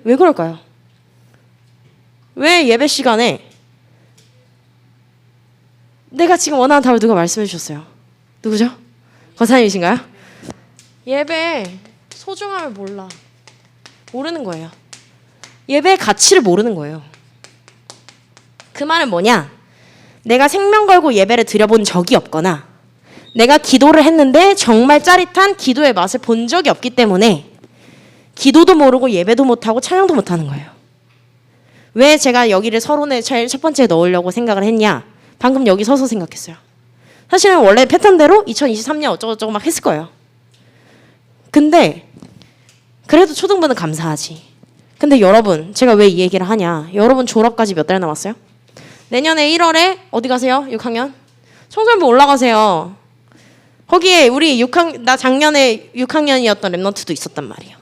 왜 그럴까요? 왜 예배 시간에 내가 지금 원하는 답을 누가 말씀해 주셨어요? 누구죠? 권사님이신가요? 예배 소중함을 몰라. 모르는 거예요. 예배의 가치를 모르는 거예요. 그 말은 뭐냐? 내가 생명 걸고 예배를 드려본 적이 없거나 내가 기도를 했는데 정말 짜릿한 기도의 맛을 본 적이 없기 때문에 기도도 모르고 예배도 못하고 찬양도 못하는 거예요. 왜 제가 여기를 서론에 첫 번째에 넣으려고 생각을 했냐? 방금 여기 서서 생각했어요. 사실은 원래 패턴대로 2023년 어쩌고저쩌고 막 했을 거예요. 근데 그래도 초등부는 감사하지. 근데 여러분, 제가 왜 이 얘기를 하냐? 여러분 졸업까지 몇 달 남았어요? 내년에 1월에 어디 가세요? 6학년? 청소년부 올라가세요. 거기에 우리 나 작년에 6학년이었던 랩넌트도 있었단 말이에요.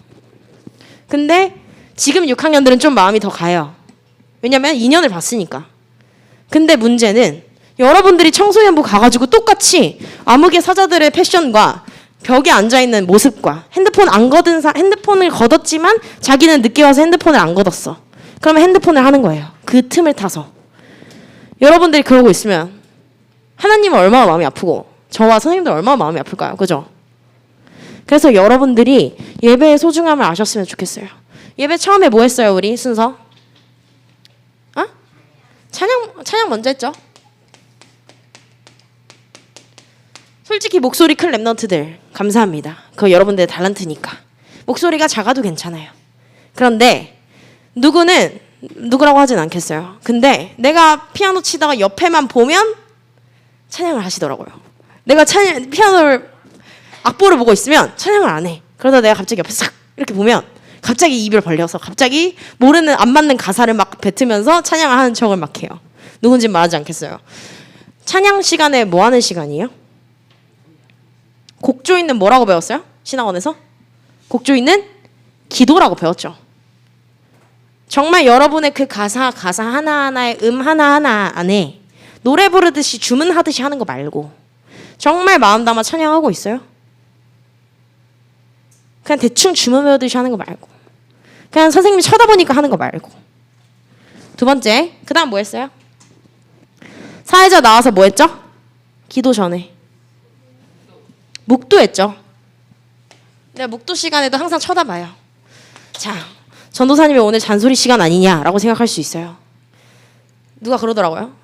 근데 지금 6학년들은 좀 마음이 더 가요. 왜냐면 2년을 봤으니까. 근데 문제는 여러분들이 청소년부 가가지고 똑같이 암흑의 사자들의 패션과 벽에 앉아있는 모습과 핸드폰을 걷었지만 자기는 늦게 와서 핸드폰을 안 걷었어. 그러면 핸드폰을 하는 거예요. 그 틈을 타서. 여러분들이 그러고 있으면 하나님은 얼마나 마음이 아프고 저와 선생님들 얼마나 마음이 아플까요? 그죠? 그래서 여러분들이 예배의 소중함을 아셨으면 좋겠어요. 예배 처음에 뭐 했어요, 우리 순서? 찬양 먼저 했죠? 솔직히 목소리 큰 랩넌트들 감사합니다. 그거 여러분들의 달란트니까. 목소리가 작아도 괜찮아요. 그런데 누구라고 하진 않겠어요. 근데 내가 피아노 치다가 옆에만 보면 찬양을 하시더라고요. 내가 피아노를 악보를 보고 있으면 찬양을 안 해. 그러다 내가 갑자기 옆에 싹 이렇게 보면 갑자기 입을 벌려서 갑자기 모르는 안 맞는 가사를 막 뱉으면서 찬양을 하는 척을 막 해요. 누군지 말하지 않겠어요. 찬양 시간에 뭐 하는 시간이에요? 곡조있는 뭐라고 배웠어요? 신학원에서? 곡조있는 기도라고 배웠죠. 정말 여러분의 그 가사 하나하나의 하나하나 안에 노래 부르듯이 주문하듯이 하는 거 말고 정말 마음 담아 찬양하고 있어요? 그냥 대충 주문 외우듯이 하는 거 말고 그냥 선생님이 쳐다보니까 하는 거 말고. 두 번째, 그 다음 뭐 했어요? 사회자 나와서 뭐 했죠? 기도 전에 묵도했죠. 내가 묵도 시간에도 항상 쳐다봐요. 자, 전도사님이 오늘 잔소리 시간 아니냐라고 생각할 수 있어요. 누가 그러더라고요.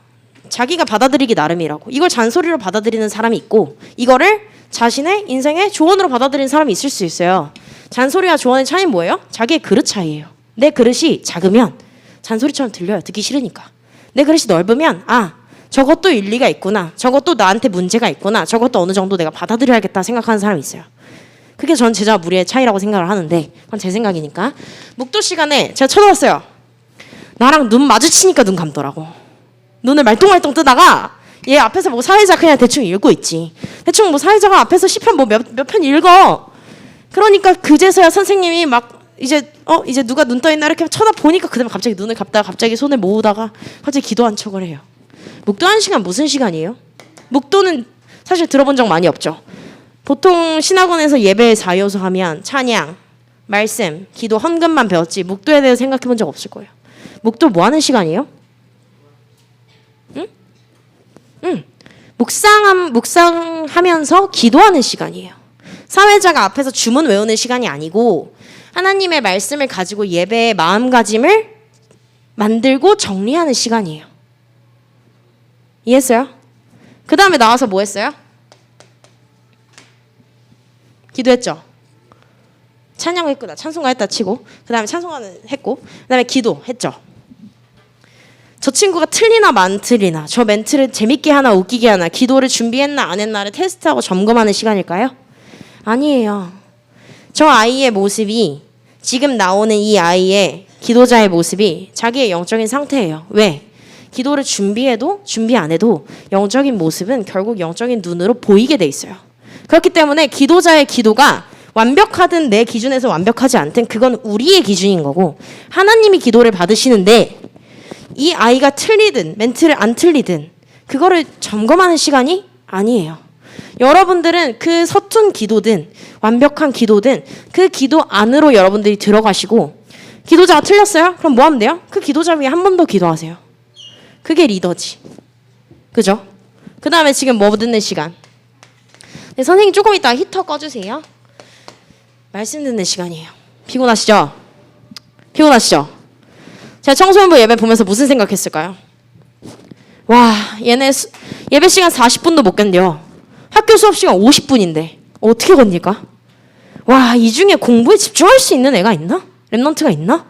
자기가 받아들이기 나름이라고. 이걸 잔소리로 받아들이는 사람이 있고 이거를 자신의 인생의 조언으로 받아들이는 사람이 있을 수 있어요. 잔소리와 조언의 차이는 뭐예요? 자기의 그릇 차이예요. 내 그릇이 작으면 잔소리처럼 들려요. 듣기 싫으니까. 내 그릇이 넓으면 저것도 일리가 있구나. 저것도 나한테 문제가 있구나. 저것도 어느 정도 내가 받아들여야겠다 생각하는 사람이 있어요. 그게 전 제자와 무리의 차이라고 생각을 하는데 그건 제 생각이니까. 묵도 시간에 제가 쳐다봤어요. 나랑 눈 마주치니까 눈 감더라고. 눈을 말똥말똥 뜨다가 얘 앞에서 뭐 사회자 그냥 대충 읽고 있지. 대충 뭐 사회자가 앞에서 시편 뭐 몇 편 읽어. 그러니까 그제서야 선생님이 막 이제 누가 눈 떠있나 이렇게 쳐다보니까 그다음에 갑자기 눈을 감다가 갑자기 손을 모으다가 갑자기 기도한 척을 해요. 묵도하는 시간 무슨 시간이에요? 묵도는 사실 들어본 적 많이 없죠. 보통 신학원에서 예배의 4요소 하면 찬양, 말씀, 기도, 헌금만 배웠지 묵도에 대해서 생각해 본 적 없을 거예요. 묵도 뭐 하는 시간이에요? 묵상하면서 기도하는 시간이에요. 사회자가 앞에서 주문 외우는 시간이 아니고 하나님의 말씀을 가지고 예배의 마음가짐을 만들고 정리하는 시간이에요. 이해했어요? 그 다음에 나와서 뭐 했어요? 기도했죠. 찬양했구나. 찬송가 했다 치고 그 다음에 찬송가는 했고 그 다음에 기도했죠. 저 친구가 틀리나 만 틀리나 저 멘트를 재밌게 하나 웃기게 하나 기도를 준비했나 안 했나를 테스트하고 점검하는 시간일까요? 아니에요. 저 아이의 모습이 지금 나오는 이 아이의 기도자의 모습이 자기의 영적인 상태예요. 왜? 기도를 준비해도 준비 안 해도 영적인 모습은 결국 영적인 눈으로 보이게 돼 있어요. 그렇기 때문에 기도자의 기도가 완벽하든 내 기준에서 완벽하지 않든 그건 우리의 기준인 거고 하나님이 기도를 받으시는데 이 아이가 틀리든 멘트를 안 틀리든 그거를 점검하는 시간이 아니에요. 여러분들은 그 서툰 기도든 완벽한 기도든 그 기도 안으로 여러분들이 들어가시고 기도자가 틀렸어요? 그럼 뭐 하면 돼요? 그 기도자 위에 한 번 더 기도하세요. 그게 리더지. 그죠? 그 다음에 지금 뭐 듣는 시간? 네, 선생님 조금 이따 히터 꺼주세요. 말씀 듣는 시간이에요. 피곤하시죠? 피곤하시죠? 제가 청소년부 예배 보면서 무슨 생각했을까요? 와, 얘네 예배 시간 40분도 못 견뎌. 학교 수업 시간 50분인데 어떻게 건딜까? 와, 이 중에 공부에 집중할 수 있는 애가 있나? 랩넌트가 있나?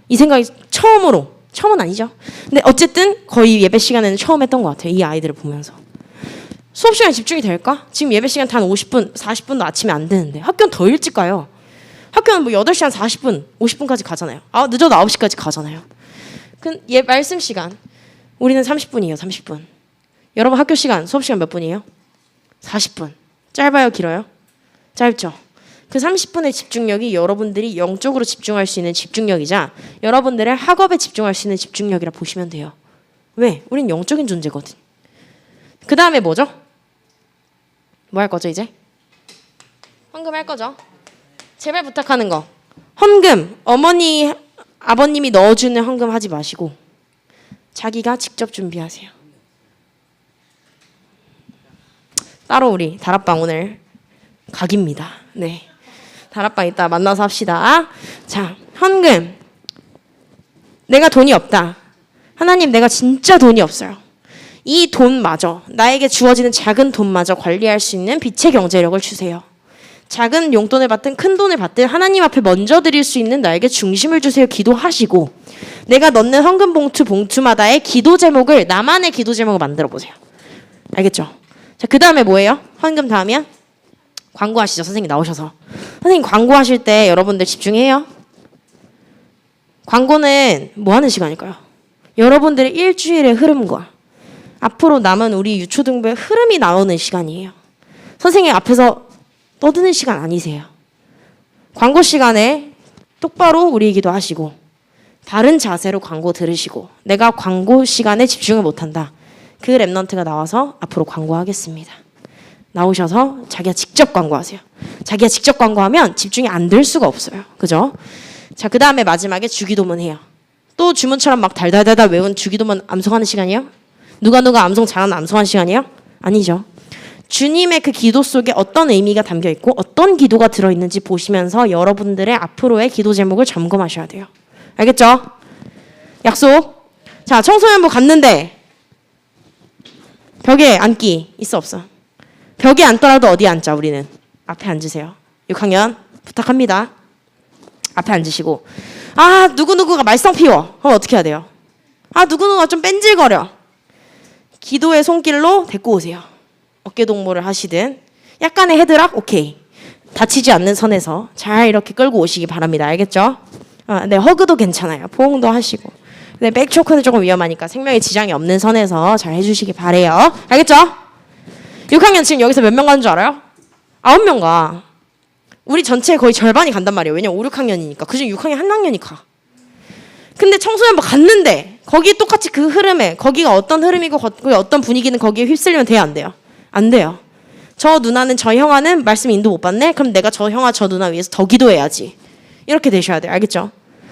이 생각이 처음은 아니죠. 근데 어쨌든 거의 예배 시간에는 처음 했던 것 같아요. 이 아이들을 보면서. 수업 시간에 집중이 될까? 지금 예배 시간 단 50분, 40분도 아침에 안 되는데 학교는 더 일찍 가요. 학교는 뭐 8시 한 40분, 50분까지 가잖아요. 늦어도 9시까지 가잖아요. 말씀 시간. 우리는 30분이에요. 30분. 여러분 학교 시간, 수업 시간 몇 분이에요? 40분. 짧아요? 길어요? 짧죠. 그 30분의 집중력이 여러분들이 영적으로 집중할 수 있는 집중력이자 여러분들의 학업에 집중할 수 있는 집중력이라 보시면 돼요. 왜? 우린 영적인 존재거든. 그 다음에 뭐죠? 뭐 할 거죠 이제? 헌금 할 거죠? 제발 부탁하는 거. 헌금, 어머니, 아버님이 넣어주는 헌금 하지 마시고 자기가 직접 준비하세요. 따로 우리 다락방 오늘 각입니다. 네, 다락방 이따 만나서 합시다. 자, 헌금. 내가 돈이 없다. 하나님, 내가 진짜 돈이 없어요. 이 돈마저, 나에게 주어지는 작은 돈마저 관리할 수 있는 빛의 경제력을 주세요. 작은 용돈을 받든 큰 돈을 받든 하나님 앞에 먼저 드릴 수 있는 나에게 중심을 주세요. 기도하시고 내가 넣는 헌금 봉투마다의 기도 제목을, 나만의 기도 제목을 만들어 보세요. 알겠죠? 자, 그 다음에 뭐예요? 헌금 다음이야? 광고하시죠. 선생님 나오셔서. 선생님 광고하실 때 여러분들 집중해요. 광고는 뭐 하는 시간일까요? 여러분들의 일주일의 흐름과 앞으로 남은 우리 유초등부의 흐름이 나오는 시간이에요. 선생님 앞에서 떠드는 시간 아니세요. 광고 시간에 똑바로 우리 기도하시고 바른 자세로 광고 들으시고 내가 광고 시간에 집중을 못한다. 그 랩넌트가 나와서 앞으로 광고하겠습니다. 나오셔서 자기가 직접 광고하세요. 자기가 직접 광고하면 집중이 안 될 수가 없어요. 그죠? 자, 그 다음에 마지막에 주기도문 해요. 또 주문처럼 막 달달달달 외운 주기도문 암송하는 시간이요? 누가 암송 잘하는 암송하는 시간이요? 아니죠. 주님의 그 기도 속에 어떤 의미가 담겨 있고 어떤 기도가 들어있는지 보시면서 여러분들의 앞으로의 기도 제목을 점검하셔야 돼요. 알겠죠? 약속. 자, 청소년부 갔는데 벽에 앉기 있어 없어? 벽에 앉더라도 어디 앉자. 우리는 앞에 앉으세요. 6학년 부탁합니다. 앞에 앉으시고 누구누구가 말썽 피워. 그럼 어떻게 해야 돼요? 누구누구가 좀 뺀질거려. 기도의 손길로 데리고 오세요. 어깨동무를 하시든 약간의 헤드락 오케이. 다치지 않는 선에서 잘 이렇게 끌고 오시기 바랍니다. 알겠죠? 네, 허그도 괜찮아요. 포옹도 하시고. 네, 백초크는 조금 위험하니까 생명에 지장이 없는 선에서 잘 해주시기 바래요. 알겠죠? 6학년 지금 여기서 몇 명 가는 줄 알아요? 9명 가. 우리 전체 거의 절반이 간단 말이에요. 왜냐면 5, 6학년이니까. 그중 6학년 한 학년이 가. 근데 청소년부 갔는데 거기 똑같이 그 흐름에 거기가 어떤 흐름이고 어떤 분위기는 거기에 휩쓸리면 돼요? 안 돼요? 안 돼요. 저 누나는 저 형아는 말씀 인도 못 받네? 그럼 내가 저 형아 저 누나 위해서 더 기도해야지. 이렇게 되셔야 돼요. 알겠죠?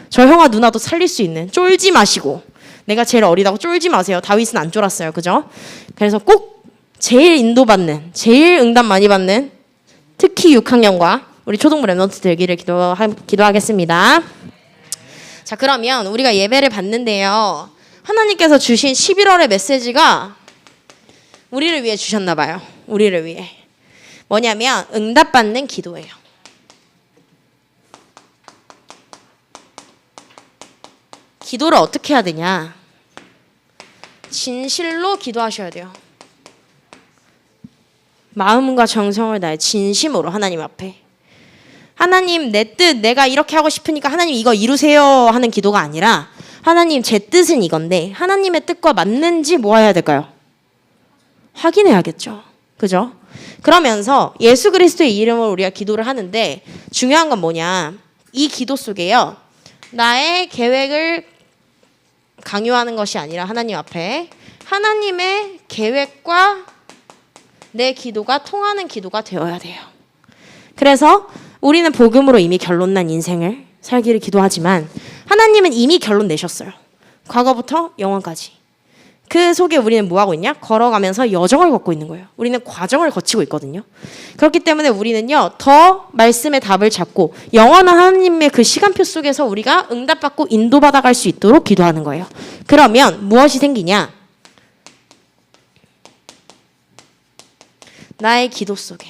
저 형아 누나도 살릴 수 있는, 쫄지 마시고. 내가 제일 어리다고 쫄지 마세요. 다윗은 안 쫄았어요. 그죠? 그래서 꼭 제일 인도받는, 제일 응답 많이 받는 특히 6학년과 우리 초등부 랩넌트 되기를 기도하겠습니다. 자, 그러면 우리가 예배를 받는데요. 하나님께서 주신 11월의 메시지가 우리를 위해 주셨나 봐요. 우리를 위해. 뭐냐면 응답받는 기도예요. 기도를 어떻게 해야 되냐? 진실로 기도하셔야 돼요. 마음과 정성을 다해 진심으로 하나님 앞에. 하나님 내 뜻 내가 이렇게 하고 싶으니까 하나님 이거 이루세요 하는 기도가 아니라 하나님 제 뜻은 이건데 하나님의 뜻과 맞는지 뭐 해야 될까요? 확인해야겠죠. 그죠? 그러면서 예수 그리스도의 이름으로 우리가 기도를 하는데 중요한 건 뭐냐? 이 기도 속에요. 나의 계획을 강요하는 것이 아니라 하나님 앞에 하나님의 계획과 내 기도가 통하는 기도가 되어야 돼요. 그래서 우리는 복음으로 이미 결론난 인생을 살기를 기도하지만 하나님은 이미 결론 내셨어요. 과거부터 영원까지. 그 속에 우리는 뭐하고 있냐? 걸어가면서 여정을 걷고 있는 거예요. 우리는 과정을 거치고 있거든요. 그렇기 때문에 우리는요, 더 말씀의 답을 찾고 영원한 하나님의 그 시간표 속에서 우리가 응답받고 인도받아갈 수 있도록 기도하는 거예요. 그러면 무엇이 생기냐? 나의 기도 속에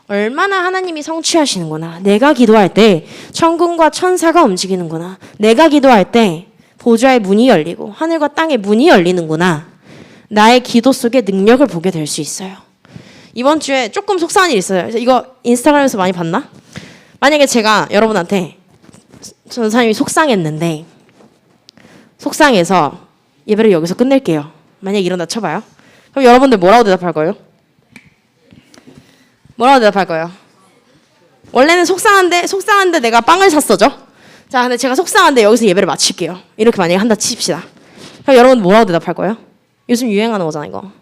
얼마나 하나님이 성취하시는구나. 내가 기도할 때 천군과 천사가 움직이는구나. 내가 기도할 때 보좌의 문이 열리고 하늘과 땅의 문이 열리는구나. 나의 기도 속에 능력을 보게 될 수 있어요. 이번 주에 조금 속상한 일이 있어요. 이거 인스타그램에서 많이 봤나? 만약에 제가 여러분한테 전사님이 속상했는데 속상해서 예배를 여기서 끝낼게요. 만약에 이런다 쳐봐요. 그럼 여러분들 뭐라고 대답할 거예요? 뭐라고 대답할 거예요? 원래는 속상한데 내가 빵을 샀어죠? 자, 근데 제가 속상한데 여기서 예배를 마칠게요. 이렇게 만약에 한다 칩시다. 그럼 여러분 뭐라고 대답할 거예요? 요즘 유행하는 거잖아, 이거.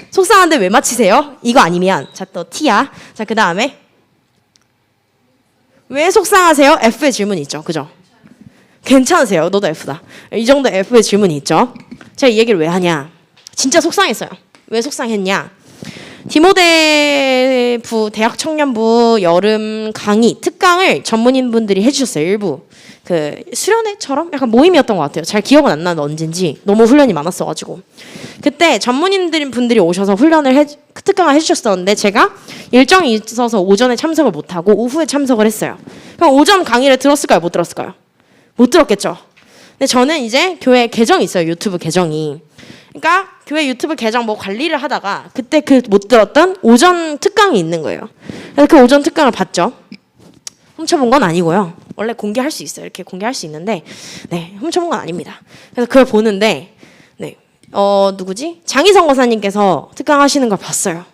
속상한데 왜 마치세요? 이거 아니면 자, 또 T야. 자, 그 다음에 왜 속상하세요? F의 질문이 있죠. 그죠? 괜찮으세요? 너도 F다. 이 정도 F의 질문이 있죠. 제가 이 얘기를 왜 하냐? 진짜 속상했어요. 왜 속상했냐? 디모데부 대학 청년부 여름 강의 특강을 전문인분들이 해주셨어요. 일부 그 수련회처럼 약간 모임이었던 것 같아요. 잘 기억은 안 나는데 언젠지 너무 훈련이 많았어가지고 그때 전문인들 분들이 오셔서 특강을 해주셨었는데 제가 일정이 있어서 오전에 참석을 못하고 오후에 참석을 했어요. 그럼 오전 강의를 들었을까요? 못 들었을까요? 못 들었겠죠. 근데 저는 이제 교회 계정이 있어요. 유튜브 계정이. 그러니까 교회 유튜브 계정 뭐 관리를 하다가 그때 그 못 들었던 오전 특강이 있는 거예요. 그래서 그 오전 특강을 봤죠. 훔쳐본 건 아니고요. 원래 공개할 수 있어요. 이렇게 공개할 수 있는데 네, 훔쳐본 건 아닙니다. 그래서 그걸 보는데 네, 누구지? 장희성 권사님께서 특강하시는 걸 봤어요.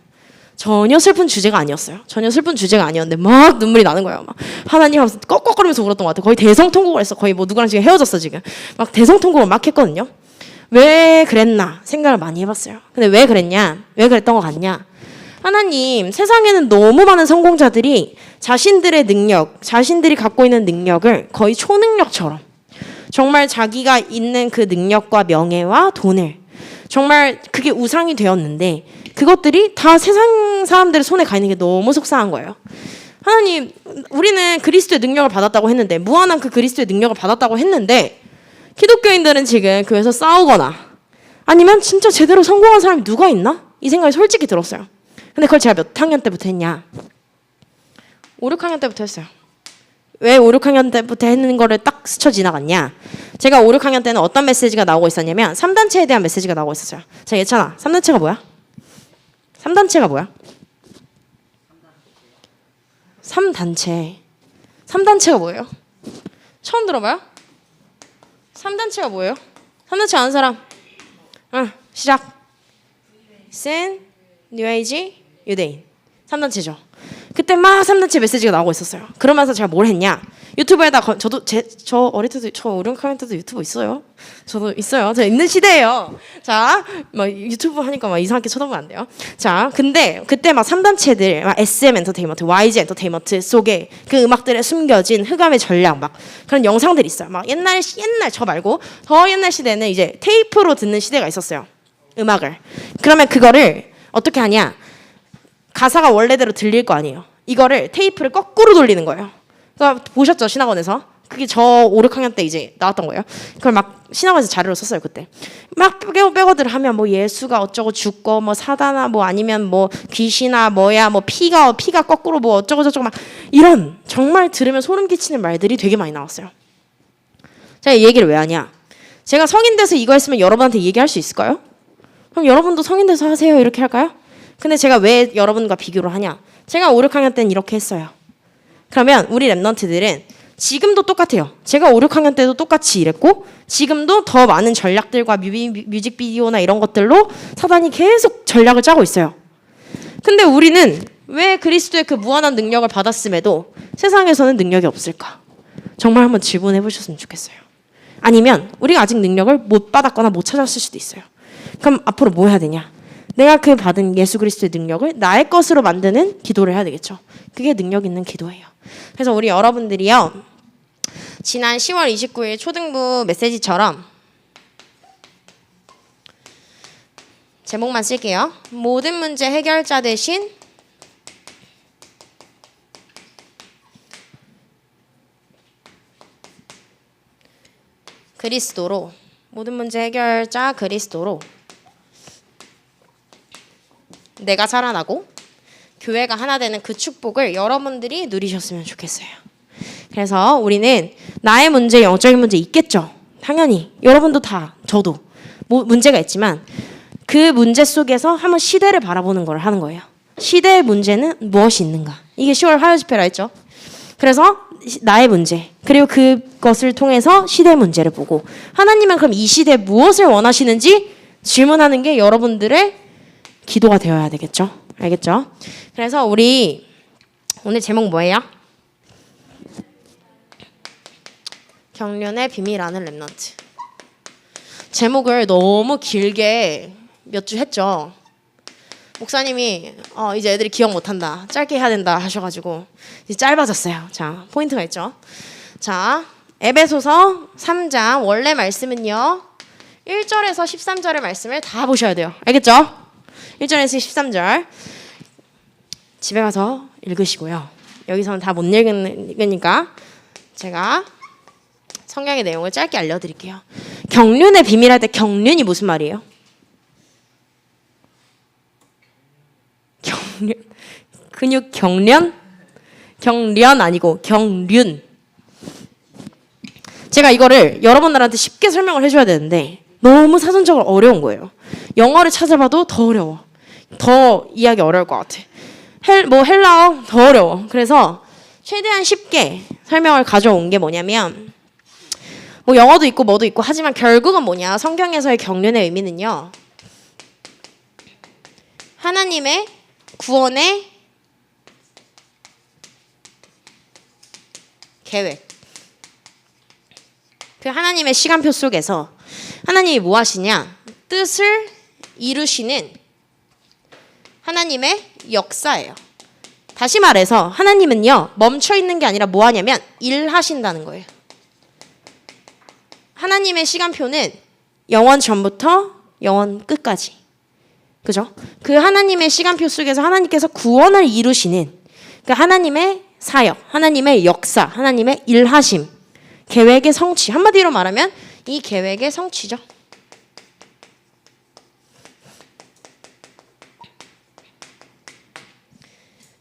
전혀 슬픈 주제가 아니었어요. 전혀 슬픈 주제가 아니었는데 막 눈물이 나는 거예요. 막 하나님 하면서 꺽꺽거리면서 울었던 것 같아요. 거의 대성통곡을 했어. 거의 뭐 누구랑 지금 헤어졌어 지금. 막 대성통곡을 막 했거든요. 왜 그랬나 생각을 많이 해봤어요. 근데 왜 그랬냐? 왜 그랬던 것 같냐? 하나님, 세상에는 너무 많은 성공자들이 자신들의 능력, 자신들이 갖고 있는 능력을 거의 초능력처럼 정말 자기가 있는 그 능력과 명예와 돈을 정말 그게 우상이 되었는데 그것들이 다 세상 사람들의 손에 가 있는 게 너무 속상한 거예요. 하나님, 우리는 그리스도의 능력을 받았다고 했는데 무한한 그 그리스도의 능력을 받았다고 했는데 기독교인들은 지금 교회에서 싸우거나 아니면 진짜 제대로 성공한 사람이 누가 있나? 이 생각이 솔직히 들었어요. 근데 그걸 제가 몇 학년 때부터 했냐? 5, 6학년 때부터 했어요. 왜 5, 6학년 때부터 했는 거를 딱 스쳐 지나갔냐? 제가 5, 6학년 때는 어떤 메시지가 나오고 있었냐면 3단체에 대한 메시지가 나오고 있었어요. 자, 예찬아, 3단체가 뭐야? 3단체가 뭐야? 3단체. 3단체가 뭐예요? 처음 들어봐요? 3단체가 뭐예요? 3단체 아는 사람? 응, 시작. sin, 뉴에이지, 유대인. 3단체죠. 그때 막 3단체 메시지가 나오고 있었어요. 그러면서 제가 뭘 했냐? 유튜브에다 저 어릴 때도 저 5, 6학년 때도 유튜브 있어요. 저도 있어요. 저 있는 시대예요. 자, 막 유튜브 하니까 막 이상하게 쳐다보면 안 돼요. 자, 근데 그때 막 3단체들, 막 SM 엔터테인먼트, YG 엔터테인먼트 속에 그 음악들에 숨겨진 흑암의 전략 막 그런 영상들이 있어요. 막 옛날 저 말고 더 옛날 시대는 이제 테이프로 듣는 시대가 있었어요. 음악을. 그러면 그거를 어떻게 하냐? 가사가 원래대로 들릴 거 아니에요. 이거를 테이프를 거꾸로 돌리는 거예요. 그러니까 보셨죠? 신학원에서. 그게 저 5, 6학년 때 이제 나왔던 거예요. 그걸 막 신학원에서 자료를 썼어요. 그때. 막 빼고들 하면 뭐 예수가 어쩌고 죽고 뭐 사단아 뭐 아니면 뭐 귀신아 뭐야 뭐 피가 거꾸로 뭐 어쩌고 저쩌고 막 이런 정말 들으면 소름 끼치는 말들이 되게 많이 나왔어요. 제가 이 얘기를 왜 하냐? 제가 성인 돼서 이거 했으면 여러분한테 얘기할 수 있을까요? 그럼 여러분도 성인 돼서 하세요. 이렇게 할까요? 근데 제가 왜 여러분과 비교를 하냐? 제가 5, 6학년 때는 이렇게 했어요. 그러면 우리 랩넌트들은 지금도 똑같아요. 제가 5, 6학년 때도 똑같이 이랬고 지금도 더 많은 전략들과 뮤직비디오나 이런 것들로 사단이 계속 전략을 짜고 있어요. 근데 우리는 왜 그리스도의 그 무한한 능력을 받았음에도 세상에서는 능력이 없을까? 정말 한번 질문해 보셨으면 좋겠어요. 아니면 우리가 아직 능력을 못 받았거나 못 찾았을 수도 있어요. 그럼 앞으로 뭐 해야 되냐? 내가 그 받은 예수 그리스도의 능력을 나의 것으로 만드는 기도를 해야 되겠죠. 그게 능력 있는 기도예요. 그래서 우리 여러분들이요. 지난 10월 29일 초등부 메시지처럼 제목만 쓸게요. 모든 문제 해결자 대신 그리스도로, 모든 문제 해결자 그리스도로 내가 살아나고 교회가 하나 되는 그 축복을 여러분들이 누리셨으면 좋겠어요. 그래서 우리는 나의 문제, 영적인 문제 있겠죠. 당연히 여러분도 다, 저도 문제가 있지만 그 문제 속에서 한번 시대를 바라보는 걸 하는 거예요. 시대의 문제는 무엇이 있는가. 이게 10월 화요 집회라 했죠. 그래서 나의 문제, 그리고 그것을 통해서 시대의 문제를 보고 하나님은 그럼 이 시대에 무엇을 원하시는지 질문하는 게 여러분들의 기도가 되어야 되겠죠. 알겠죠? 그래서 우리 오늘 제목 뭐예요? 경륜의 비밀하는 렘넌트. 제목을 너무 길게 몇 주 했죠. 목사님이 이제 애들이 기억 못한다, 짧게 해야 된다 하셔가지고 이제 짧아졌어요. 자, 포인트가 있죠. 자, 에베소서 3장 원래 말씀은요 1절에서 13절의 말씀을 다 보셔야 돼요. 알겠죠? 1절에서 13절 집에 가서 읽으시고요. 여기서는 다 못 읽으니까 제가 성경의 내용을 짧게 알려드릴게요. 경륜의 비밀할 때 경륜이 무슨 말이에요? 경륜, 근육 경련? 경련 아니고 경륜. 제가 이거를 여러분들한테 쉽게 설명을 해줘야 되는데 너무 사전적으로 어려운 거예요. 영어를 찾아봐도 더 어려워. 더 이해하기 어려울 것 같아. 헬라어 더 어려워. 그래서 최대한 쉽게 설명을 가져온 게 뭐냐면 뭐 영어도 있고 뭐도 있고 하지만 결국은 뭐냐, 성경에서의 경륜의 의미는요 하나님의 구원의 계획, 그 하나님의 시간표 속에서 하나님이 뭐 하시냐, 뜻을 이루시는 하나님의 역사예요. 다시 말해서 하나님은요 멈춰있는 게 아니라 뭐 하냐면 일하신다는 거예요. 하나님의 시간표는 영원 전부터 영원 끝까지, 그죠? 그 하나님의 시간표 속에서 하나님께서 구원을 이루시는 그 하나님의 사역, 하나님의 역사, 하나님의 일하심, 계획의 성취. 한마디로 말하면 이 계획의 성취죠.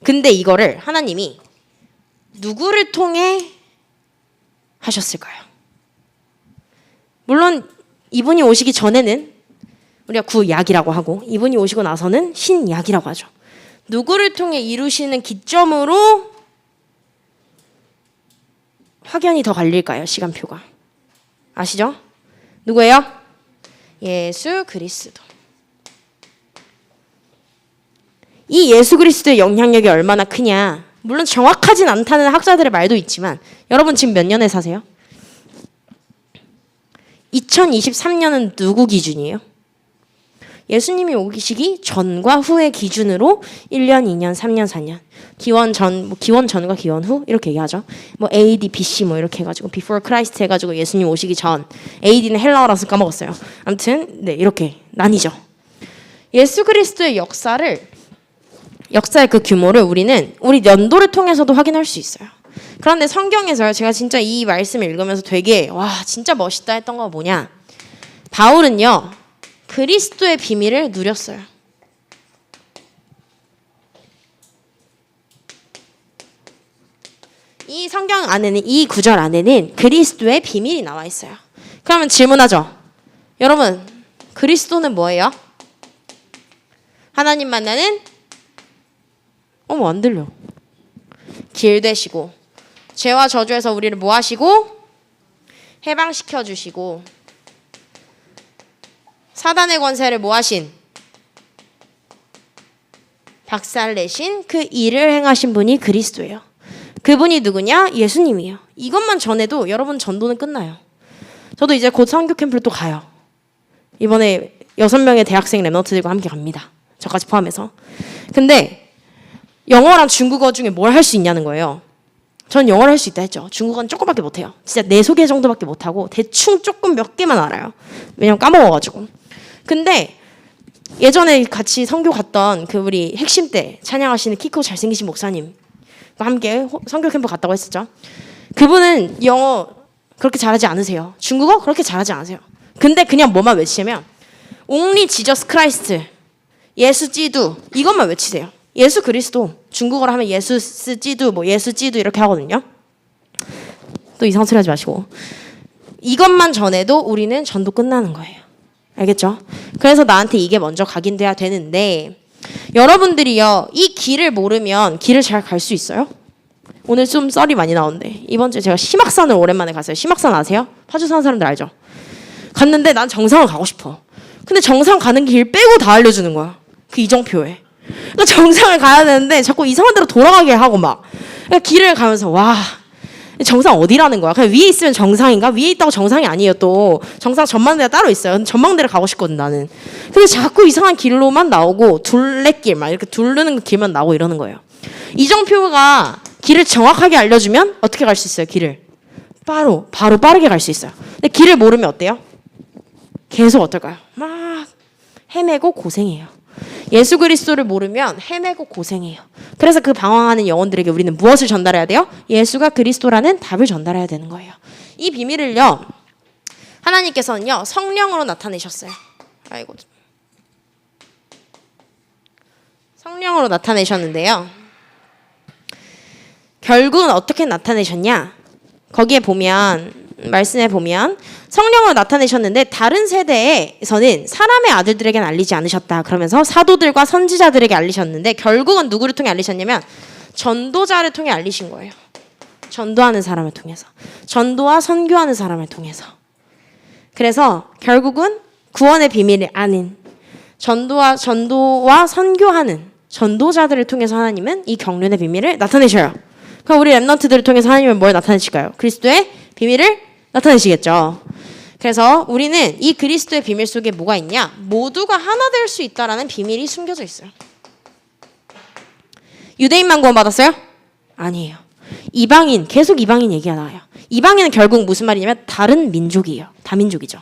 근데 이거를 하나님이 누구를 통해 하셨을까요? 물론 이분이 오시기 전에는 우리가 구약이라고 하고 이분이 오시고 나서는 신약이라고 하죠. 누구를 통해 이루시는 기점으로 확연히 더 갈릴까요? 시간표가. 아시죠? 누구예요? 예수 그리스도. 이 예수 그리스도의 영향력이 얼마나 크냐. 물론 정확하진 않다는 학자들의 말도 있지만 여러분 지금 몇 년에 사세요? 2023년은 누구 기준이에요? 예수님이 오시기 전과 후의 기준으로 1년, 2년, 3년, 4년. 기원 전과 기원 후 이렇게 얘기하죠. 뭐 AD, BC 뭐 이렇게 해가지고 before Christ 해가지고 예수님 오시기 전. AD는 헬라어라서 까먹었어요. 아무튼 네 이렇게 나뉘죠. 예수 그리스도의 역사의 그 규모를 우리는 우리 연도를 통해서도 확인할 수 있어요. 그런데 성경에서 제가 진짜 이 말씀을 읽으면서 되게 와 진짜 멋있다 했던 거 뭐냐, 바울은요 그리스도의 비밀을 누렸어요. 이 성경 안에는, 이 구절 안에는 그리스도의 비밀이 나와 있어요. 그러면 질문하죠. 여러분 그리스도는 뭐예요? 하나님 만나는 안 들려. 길 되시고 죄와 저주에서 우리를 뭐 하시고 해방시켜 주시고 사단의 권세를 뭐 하신 박살내신 그 일을 행하신 분이 그리스도예요. 그분이 누구냐? 예수님이에요. 이것만 전해도 여러분 전도는 끝나요. 저도 이제 곧 선교 캠프를 또 가요. 이번에 6명의 대학생 랩런트들과 함께 갑니다. 저까지 포함해서. 근데 영어랑 중국어 중에 뭘 할 수 있냐는 거예요. 전 영어를 할 수 있다 했죠. 중국어는 조금밖에 못해요. 진짜 내 소개 정도밖에 못하고 대충 조금 몇 개만 알아요. 왜냐면 까먹어가지고. 근데 예전에 같이 선교 갔던 그 우리 핵심 때 찬양하시는 키 크고 잘생기신 목사님과 함께 선교 캠프 갔다고 했었죠. 그분은 영어 그렇게 잘하지 않으세요. 중국어 그렇게 잘하지 않으세요. 근데 그냥 뭐만 외치면 Only Jesus Christ, 예수基督 이것만 외치세요. 예수 그리스도, 중국어로 하면 예수 지두, 뭐 예수 지두 이렇게 하거든요. 또 이상한 소리 하지 마시고. 이것만 전해도 우리는 전도 끝나는 거예요. 알겠죠? 그래서 나한테 이게 먼저 각인돼야 되는데 여러분들이요, 이 길을 모르면 길을 잘 갈 수 있어요? 오늘 좀 썰이 많이 나오는데 이번 주에 제가 심악산을 오랜만에 갔어요. 심악산 아세요? 파주 사는 사람들 알죠? 갔는데 난 정상을 가고 싶어. 근데 정상 가는 길 빼고 다 알려주는 거야. 그 이정표에. 그러니까 정상을 가야 되는데 자꾸 이상한 데로 돌아가게 하고 막. 그러니까 길을 가면서 와, 정상 어디라는 거야? 그냥 위에 있으면 정상인가? 위에 있다고 정상이 아니에요. 또 정상 전망대가 따로 있어요. 근데 전망대를 가고 싶거든 나는. 근데 자꾸 이상한 길로만 나오고 둘레길 막 이렇게 두르는 길만 나오고 이러는 거예요. 이정표가 길을 정확하게 알려주면 어떻게 갈 수 있어요? 길을 바로 빠르게 갈 수 있어요. 근데 길을 모르면 어때요? 계속 어떨까요? 막 헤매고 고생해요. 예수 그리스도를 모르면 헤매고 고생해요. 그래서 그 방황하는 영혼들에게 우리는 무엇을 전달해야 돼요? 예수가 그리스도라는 답을 전달해야 되는 거예요. 이 비밀을요, 하나님께서는요 성령으로 나타내셨어요. 아이고, 성령으로 나타내셨는데요. 결국은 어떻게 나타내셨냐? 거기에 보면 말씀에 보면 성령으로 나타내셨는데 다른 세대에서는 사람의 아들들에게는 알리지 않으셨다. 그러면서 사도들과 선지자들에게 알리셨는데 결국은 누구를 통해 알리셨냐면 전도자를 통해 알리신 거예요. 전도하는 사람을 통해서. 전도와 선교하는 사람을 통해서. 그래서 결국은 구원의 비밀을 아는 전도와 선교하는 전도자들을 통해서 하나님은 이 경륜의 비밀을 나타내셔요. 그럼 우리 랩넌트들을 통해서 하나님은 뭘 나타내실까요? 그리스도의 비밀을 나타내시겠죠. 그래서 우리는 이 그리스도의 비밀 속에 뭐가 있냐? 모두가 하나 될 수 있다라는 비밀이 숨겨져 있어요. 유대인만 구원받았어요? 아니에요. 이방인, 계속 이방인 얘기가 나와요. 이방인은 결국 무슨 말이냐면 다른 민족이에요. 다민족이죠.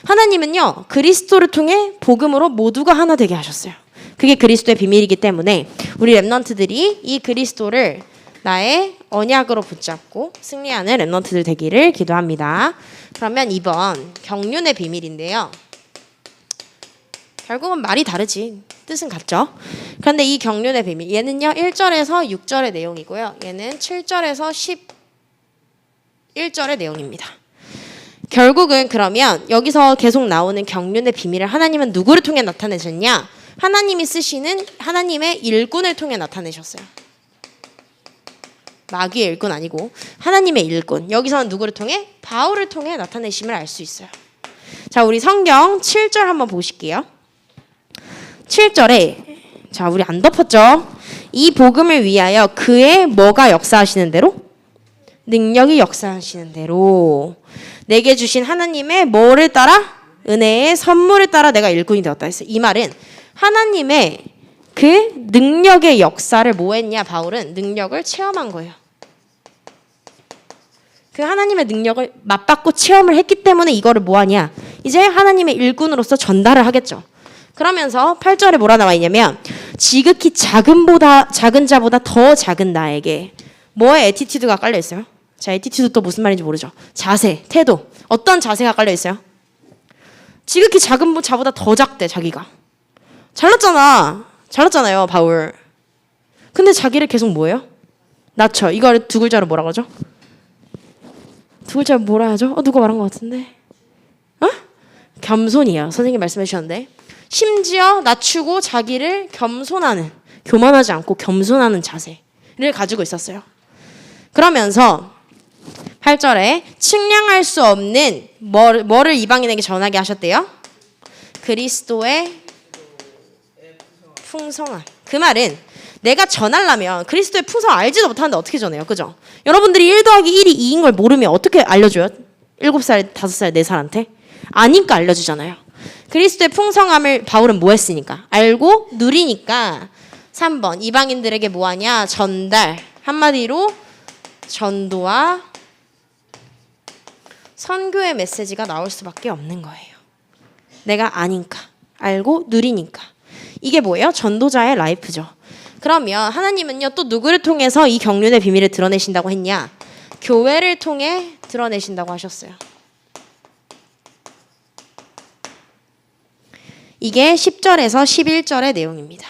하나님은요, 그리스도를 통해 복음으로 모두가 하나 되게 하셨어요. 그게 그리스도의 비밀이기 때문에 우리 랩넌트들이 이 그리스도를 나의 언약으로 붙잡고 승리하는 랩넌트들 되기를 기도합니다. 그러면 2번 경륜의 비밀인데요. 결국은 말이 다르지. 뜻은 같죠. 그런데 이 경륜의 비밀, 얘는요 1절에서 6절의 내용이고요. 얘는 7절에서 11절의 내용입니다. 결국은 그러면 여기서 계속 나오는 경륜의 비밀을 하나님은 누구를 통해 나타내셨냐? 하나님이 쓰시는 하나님의 일꾼을 통해 나타내셨어요. 마귀의 일꾼 아니고 하나님의 일꾼. 여기서는 누구를 통해? 바울을 통해 나타내심을 알 수 있어요. 자, 우리 성경 7절 한번 보실게요. 7절에 자, 우리 안 덮었죠? 이 복음을 위하여 그의 뭐가 역사하시는 대로? 능력이 역사하시는 대로 내게 주신 하나님의 뭐를 따라? 은혜의 선물을 따라 내가 일꾼이 되었다 했어요. 이 말은 하나님의 그 능력의 역사를 뭐 했냐? 바울은 능력을 체험한 거예요. 그 하나님의 능력을 맛봤고 체험을 했기 때문에 이거를 뭐 하냐? 이제 하나님의 일꾼으로서 전달을 하겠죠. 그러면서 8절에 뭐라 나와 있냐면 지극히 작은 자보다 더 작은 나에게 뭐의 애티튜드가 깔려 있어요? 자, 애티튜드 또 무슨 말인지 모르죠. 자세, 태도. 어떤 자세가 깔려 있어요? 지극히 작은 자보다 더 작대, 자기가. 잘났잖아요, 바울. 근데 자기를 계속 뭐예요? 낮춰. 이걸 두 글자로 뭐라고 하죠? 두 글자로 뭐라 하죠? 누가 말한 것 같은데? 겸손이에요. 선생님 말씀해 주셨는데. 심지어 낮추고 자기를 겸손하는, 교만하지 않고 겸손하는 자세를 가지고 있었어요. 그러면서 8절에 측량할 수 없는 뭐를 이방인에게 전하게 하셨대요? 그리스도의 풍성함. 그 말은 내가 전하려면 그리스도의 풍성 알지도 못하는데 어떻게 전해요? 그죠? 여러분들이 1 더하기 1이 2인 걸 모르면 어떻게 알려줘요? 7살, 5살, 4살한테? 아니까 알려주잖아요. 그리스도의 풍성함을 바울은 뭐 했으니까? 알고 누리니까 3번 이방인들에게 뭐 하냐? 전달. 한마디로 전도와 선교의 메시지가 나올 수밖에 없는 거예요. 내가 아니까, 알고 누리니까. 이게 뭐예요? 전도자의 라이프죠. 그러면 하나님은요, 또 누구를 통해서 이 경륜의 비밀을 드러내신다고 했냐? 교회를 통해 드러내신다고 하셨어요. 이게 10절에서 11절의 내용입니다.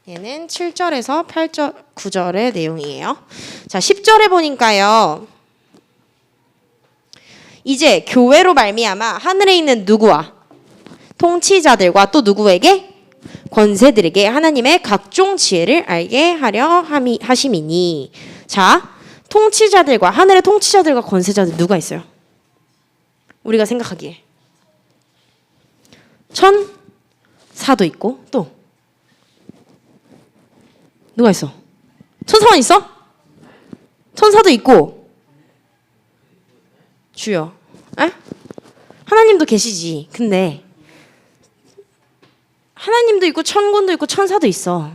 얘는 7절에서 8절, 9절의 내용이에요. 자, 10절에 보니까요. 이제 교회로 말미암아 하늘에 있는 누구와 통치자들과 또 누구에게? 권세들에게 하나님의 각종 지혜를 알게 하려 하심이니. 자, 통치자들과 하늘의 통치자들과 권세자들 누가 있어요? 우리가 생각하기에 천사도 있고 또 누가 있어? 천사만 있어? 천사도 있고 주여. 에? 하나님도 계시지. 근데 하나님도 있고 천군도 있고 천사도 있어.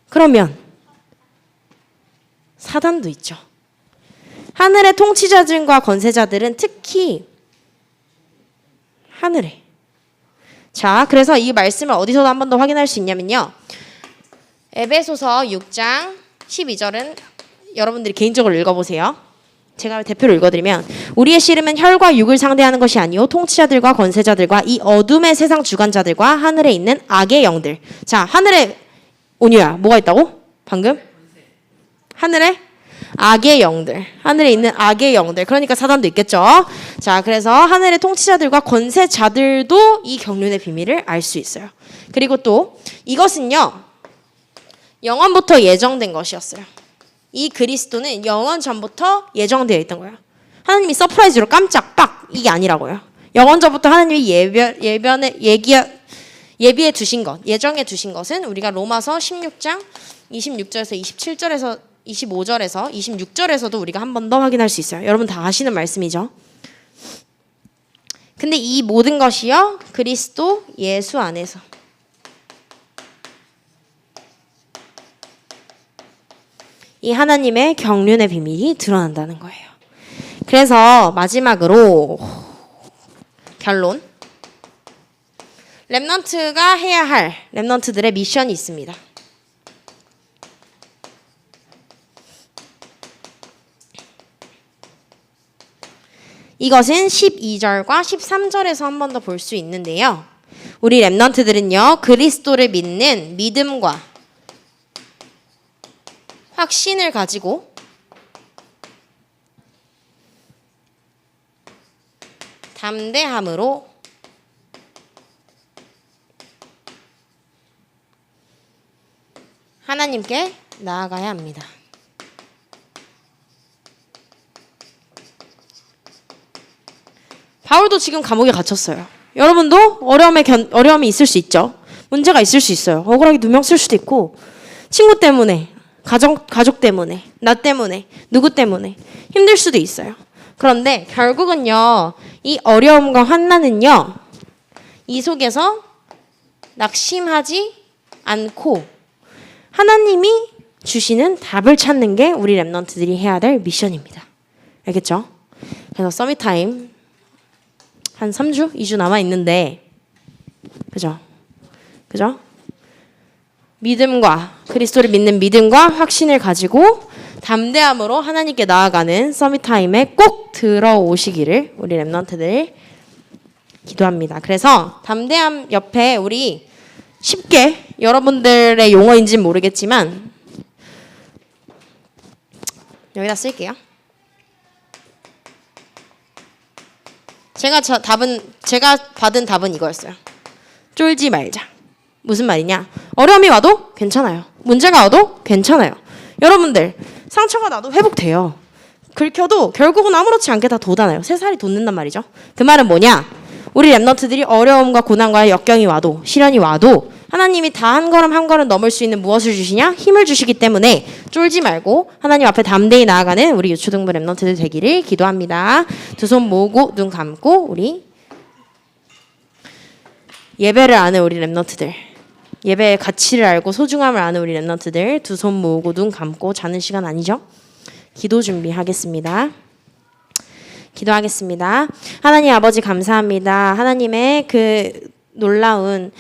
그러면 사단도 있죠. 하늘의 통치자들과 권세자들은 특히 하늘에. 자, 그래서 이 말씀을 어디서도 한 번 더 확인할 수 있냐면요. 에베소서 6장 12절은 여러분들이 개인적으로 읽어보세요. 제가 대표로 읽어드리면 우리의 씨름은 혈과 육을 상대하는 것이 아니요 통치자들과 권세자들과 이 어둠의 세상 주관자들과 하늘에 있는 악의 영들. 자, 하늘에 온유야 뭐가 있다고? 방금? 하늘에 악의 영들. 하늘에 있는 악의 영들. 그러니까 사단도 있겠죠. 자, 그래서 하늘의 통치자들과 권세자들도 이 경륜의 비밀을 알 수 있어요. 그리고 또 이것은요. 영원부터 예정된 것이었어요. 이 그리스도는 영원 전부터 예정되어 있던 거예요. 하나님이 서프라이즈로 깜짝 빡 이게 아니라고요. 영원 전부터 하나님이 예비해 두신 것, 예정해 두신 것은 우리가 로마서 16장 26절에서 27절에서 25절에서 26절에서도 우리가 한 번 더 확인할 수 있어요. 여러분 다 아시는 말씀이죠. 근데 이 모든 것이요 그리스도 예수 안에서 이 하나님의 경륜의 비밀이 드러난다는 거예요. 그래서 마지막으로 결론. 렘넌트가 해야 할 렘넌트들의 미션이 있습니다. 이것은 12절과 13절에서 한 번 더 볼 수 있는데요. 우리 렘넌트들은요. 그리스도를 믿는 믿음과 확신을 가지고 담대함으로 하나님께 나아가야 합니다. 바울도 지금 감옥에 갇혔어요. 여러분도 어려움이 있을 수 있죠. 문제가 있을 수 있어요. 억울하게 누명 쓸 수도 있고 친구 때문에 가족 때문에 나 때문에 누구 때문에 힘들 수도 있어요. 그런데 결국은요. 이 어려움과 환난은요. 이 속에서 낙심하지 않고 하나님이 주시는 답을 찾는 게 우리 렘넌트들이 해야 될 미션입니다. 알겠죠? 그래서 서밋타임 한 3주? 2주 남아있는데 그죠? 믿음과 그리스도를 믿는 믿음과 확신을 가지고 담대함으로 하나님께 나아가는 서밋타임에 꼭 들어오시기를 우리 렘넌트들 기도합니다. 그래서 담대함 옆에 우리 쉽게 여러분들의 용어인지는 모르겠지만 여기다 쓸게요. 제가 받은 답은 이거였어요. 쫄지 말자. 무슨 말이냐? 어려움이 와도 괜찮아요. 문제가 와도 괜찮아요. 여러분들 상처가 나도 회복돼요. 긁혀도 결국은 아무렇지 않게 다 돋아나요. 새살이 돋는단 말이죠. 그 말은 뭐냐? 우리 렘넌트들이 어려움과 고난과 역경이 와도 시련이 와도 하나님이 다 한 걸음 한 걸음 넘을 수 있는 무엇을 주시냐? 힘을 주시기 때문에 쫄지 말고 하나님 앞에 담대히 나아가는 우리 유초등부 렘넌트들 되기를 기도합니다. 두 손 모으고 눈 감고 우리 예배를 아는 우리 렘넌트들 예배의 가치를 알고 소중함을 아는 우리 랩런트들 두 손 모으고 눈 감고 자는 시간 아니죠? 기도 준비하겠습니다. 기도하겠습니다. 하나님 아버지 감사합니다. 하나님의 그 놀라운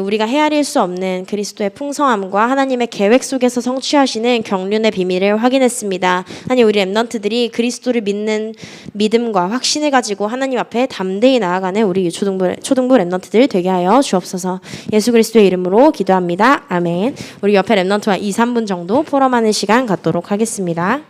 우리가 헤아릴 수 없는 그리스도의 풍성함과 하나님의 계획 속에서 성취하시는 경륜의 비밀을 확인했습니다. 하나님 우리 랩런트들이 그리스도를 믿는 믿음과 확신을 가지고 하나님 앞에 담대히 나아가는 우리 초등부 랩런트들 되게 하여 주옵소서. 예수 그리스도의 이름으로 기도합니다. 아멘. 우리 옆에 랩런트와 2, 3분 정도 포럼하는 시간 갖도록 하겠습니다.